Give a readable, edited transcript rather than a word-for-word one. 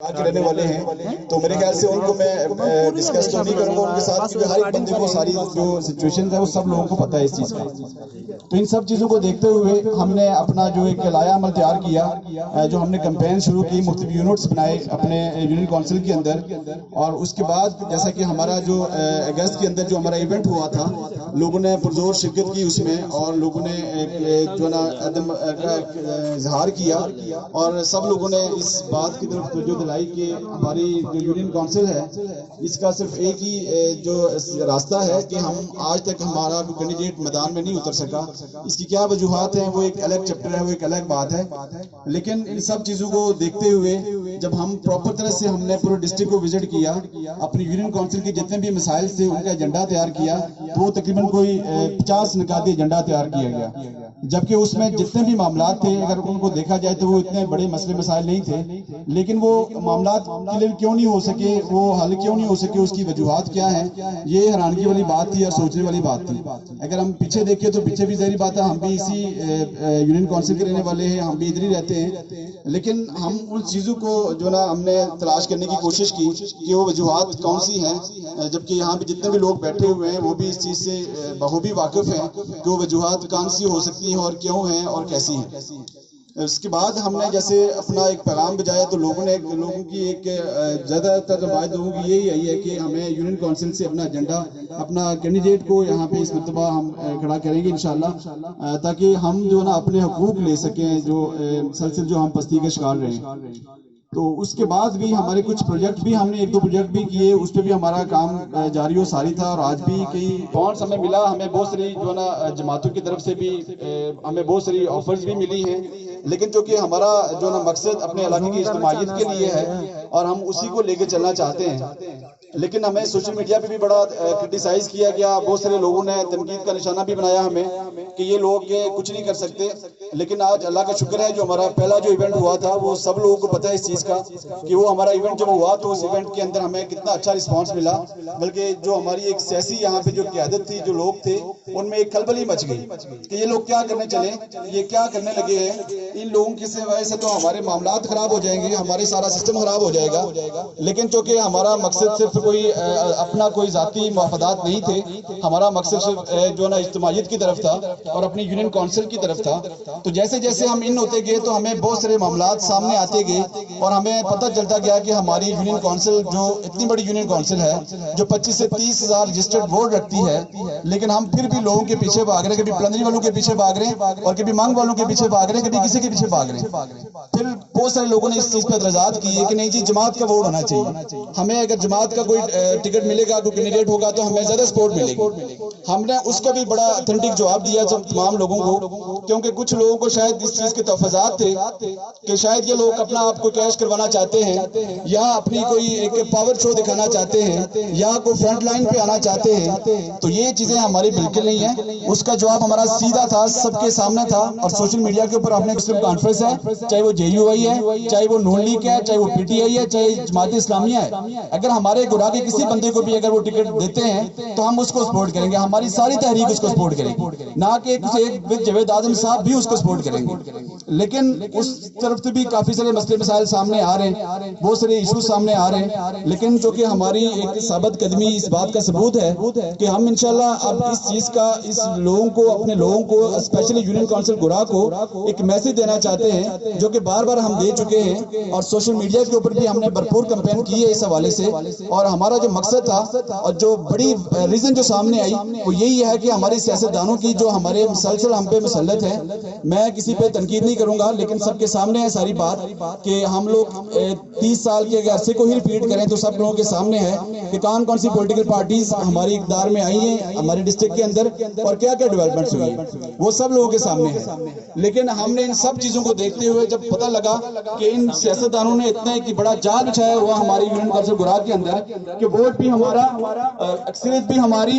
کے رہنے والے ہیں، تو میرے خیال سے ان کو میں ڈسکس تو نہیں کروں گا ان کے ساتھ، کیونکہ ہر ایک بندے کو ساری جو سچویشن ہے وہ سب لوگوں کو پتہ ہے اس چیز کا۔ تو ان سب چیزوں کو دیکھتے ہوئے ہم نے اپنا جو ایک لائحہ عمل تیار کیا، جو ہم نے کمپین شروع کی، مختلف یونٹس بنائے اپنے یونین کونسل کے اندر، اور اس کے بعد جیسا کہ ہمارا جو اگست کے اندر جو ہمارا ایونٹ ہوا تھا، لوگوں نے پرزور شرکت کی اس میں، اور لوگوں نے جو ہے نا عدم اظہار کیا، اور سب لوگوں نے اس بات کی طرف توجہ دلائی کہ ہماری جو یونین کونسل ہے اس کا صرف ایک ہی جو راستہ ہے کہ ہم آج تک ہمارا کینڈیڈیٹ میدان میں نہیں اتر سکا۔ اس کی کیا وجوہات ہیں وہ ایک الگ چیپٹر ہے، وہ ایک الگ بات ہے، لیکن ان سب چیزوں کو دیکھتے ہوئے جب ہم پراپر طرح سے ہم نے پورے ڈسٹرکٹ کو وزٹ کیا، اپنی یونین کونسل کے جتنے بھی مسائل تھے ان کا ایجنڈا تیار کیا، تو وہ تقریباً کوئی 50 نکاتی ایجنڈا تیار کیا گیا، جبکہ اس میں جتنے بھی معاملات تھے اگر ان کو دیکھا جائے تو وہ اتنے بڑے مسئلے مسائل نہیں تھے، لیکن وہ معاملات کلیئر کیوں نہیں ہو سکے، وہ حل کیوں نہیں ہو سکے، اس کی وجوہات کیا ہیں، یہ حیرانگی والی بات تھی اور سوچنے والی بات تھی۔ اگر ہم پیچھے دیکھیں تو پیچھے بھی ظاہری بات ہے، ہم بھی اسی یونین کونسل کے رہنے والے ہیں، ہم بھی ادھر ہی رہتے ہیں، لیکن ہم ان چیزوں کو جو نا ہم نے تلاش کرنے کی کوشش کی کہ وہ وجوہات کون سی ہیں، جبکہ یہاں پہ جتنے بھی لوگ بیٹھے ہوئے ہیں وہ بھی اس چیز سے بخوبی واقف ہیں کہ وہ وجوہات کون سی ہو سکتی ہیں اور کیوں ہیں اور کیسی ہیں۔ اس کے بعد ہم نے جیسے اپنا ایک پیغام بجایا تو لوگوں کی ایک زیادہ تر روایت لوگوں کی یہی آئی ہے کہ ہمیں یونین کونسل سے اپنا ایجنڈا، اپنا کینڈیڈیٹ کو یہاں پہ اس مرتبہ ہم کھڑا کریں گے انشاءاللہ، تاکہ ہم جو نا اپنے حقوق لے سکیں جو مسلسل جو ہم پستی کے شکار رہے ہیں۔ تو اس کے بعد بھی ہمارے کچھ پروجیکٹ بھی ہم نے ایک دو پروجیکٹ بھی کیے، اس پہ بھی ہمارا کام جاری و ساری تھا، اور آج بھی کئی فنڈز ہمیں ملا، ہمیں بہت ساری جو ہے نا جماعتوں کی طرف سے بھی ہمیں بہت ساری آفرز بھی ملی ہیں، لیکن چونکہ ہمارا جو نا مقصد اپنے علاقے کی اجتماعیت کے لیے ہے اور ہم اسی کو لے کے چلنا چاہتے ہیں، لیکن ہمیں سوشل میڈیا پہ بھی بڑا کرٹیسائز کیا گیا، بہت سارے لوگوں نے تنقید کا نشانہ بھی بنایا ہمیں کہ یہ لوگ کچھ نہیں کر سکتے، لیکن آج اللہ کا شکر ہے جو ہمارا پہلا جو ایونٹ ہوا تھا وہ سب لوگوں کو پتہ ہے اس چیز کا کہ وہ ہمارا ایونٹ جب ہوا تو اس ایونٹ کے اندر ہمیں کتنا اچھا رسپانس ملا، بلکہ جو ہماری ایک سیاسی یہاں پہ جو قیادت تھی، جو لوگ تھے، ان میں ایک کھلبلی مچ گئی کہ یہ لوگ کیا کرنے چلے، یہ کیا کرنے لگے ہیں، ان لوگوں کی وجہ سے تو ہمارے معاملات خراب ہو جائیں گے، ہمارے سارا سسٹم خراب ہو جائے گا، لیکن چونکہ ہمارا مقصد صرف کوئی اپنا کوئی ذاتی مفادات نہیں تھے، ہمارا مقصد صرف جو ہے نا اجتماعیت کی طرف تھا اور اپنی یونین کونسل کی طرف تھا۔ تو جیسے جیسے ہم ان ہوتے گئے تو ہمیں بہت سارے معاملات سامنے آتے گئے، اور ہمیں پتہ چلتا گیا کہ ہماری یونین کونسل جو اتنی بڑی یونین کونسل ہے جو 25 سے 30 ہزار رجسٹرڈ ووٹ رکھتی ہے، لیکن ہم پھر بھی لوگوں کے پیچھے بھاگ رہے ہیں، کبھی پلندری والوں کے پیچھے بھاگ رہے ہیں اور کبھی مانگ والوں کے پیچھے بھاگ رہے ہیں، کبھی کسی کے پیچھے بھاگ رہے ہیں۔ پھر بہت سارے لوگوں نے اس چیز پہ اعتراضات کیے کہ نہیں جی جماعت کا ووٹ ہونا چاہیے، ہمیں اگر جماعت کا کوئی ٹکٹ ملے گا، کوئی کینڈیڈیٹ ہوگا تو ہمیں زیادہ سپورٹ ملے گی۔ ہم نے اس کا بھی بڑا اتھینٹک جواب دیا تمام لوگوں کو، کیونکہ کچھ لوگوں کو شاید اس چیز کے تحفظات تھے کہ شاید یہ لوگ اپنا آپ کو کیش کروانا چاہتے ہیں، یا اپنی کوئی ایک پاور شو دکھانا چاہتے ہیں، یا کوئی فرنٹ لائن پہ آنا چاہتے ہیں، تو یہ چیزیں ہماری بالکل نہیں ہیں۔ اس کا جواب ہمارا سیدھا تھا، سب کے سامنے تھا، اور سوشل میڈیا کے اوپر اپنے مسلم کانفرنس ہے، چاہے وہ JUI ہے، چاہے وہ نون لیگ ہے، چاہے وہ PTI ہے، چاہے جماعت اسلامیہ ہے، اگر ہمارے گناہ کے کسی بندے کو بھی اگر وہ ٹکٹ دیتے ہیں تو ہم اس کو سپورٹ کریں گے، ہماری ساری تحریک اس کو سپورٹ کریں گے، نہ کہ ایک جاوید آدم صاحب بھی اس کو سپورٹ کریں گے، لیکن اس طرف سے بھی کافی سارے مسئلے مسائل سامنے آ رہے ہیں، بہت سارے ایشوز سامنے آ رہے ہیں، لیکن چونکہ ہماری ایک ثابت قدمی اس بات کا ثبوت ہے کہ ہم انشاءاللہ اب اس چیز کا اس لوگوں کو، اپنے لوگوں کو، اسپیشلی یونین کونسل گورا کو ایک میسج دینا چاہتے ہیں، جو کہ بار بار ہم دے چکے ہیں، اور سوشل میڈیا کے اوپر بھی ہم نے بھرپور کمپین کی ہے اس حوالے سے، اور ہمارا جو مقصد تھا اور جو بڑی ریزن جو سامنے آئی وہ یہی ہے کہ ہمارے سیاستدانوں کی جو ہمارے مسلسل ہم پہ مسلط ہے، میں کسی پہ تنقید نہیں کروں گا، لیکن سب کے سامنے ہے ساری بات کہ ہم لوگ 30 سال کے عرصے کو ہی ریپیٹ کریں تو سب لوگوں کے سامنے ہے کہ کون سی پولیٹیکل پارٹیز ہماری اقتدار میں آئی ہیں ہمارے ڈسٹرکٹ کے اندر اور کیا کیا ڈیولپمنٹس ہوئی ہیں، وہ سب لوگوں کے سامنے ہے۔ لیکن ہم نے ان سب چیزوں کو دیکھتے ہوئے جب پتہ لگا کہ ان سیاستدانوں نے اتنا ایک بڑا جال بچھایا ہوا ہماری یونین کونسل گورا کے اندر کہ ووٹ بھی ہمارا، اکثریت بھی ہماری،